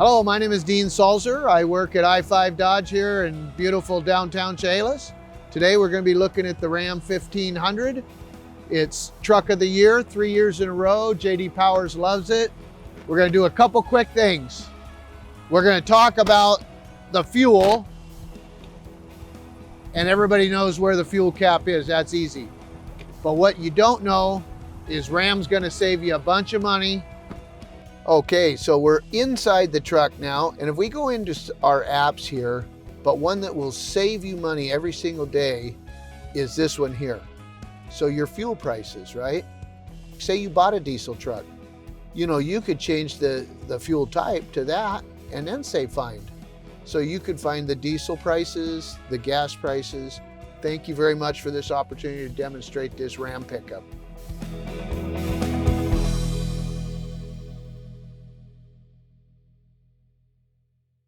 Hello, my name is Dean Salzer. I work at I-5 Dodge here in beautiful downtown Chehalis. Today we're going to be looking at the Ram 1500. It's truck of the year, 3 years in a row. JD Powers loves it. We're going to do a couple quick things. We're going to talk about the fuel, and everybody knows where the fuel cap is. That's easy. But what you don't know is Ram's going to save you a bunch of money. Okay, so we're inside the truck now, and if we go into our apps here, but one that will save you money every single day is this one here. So your fuel prices, right? Say you bought a diesel truck. You know, you could change the fuel type to that and then say find. So you could find the diesel prices, the gas prices. Thank you very much for this opportunity to demonstrate this Ram pickup.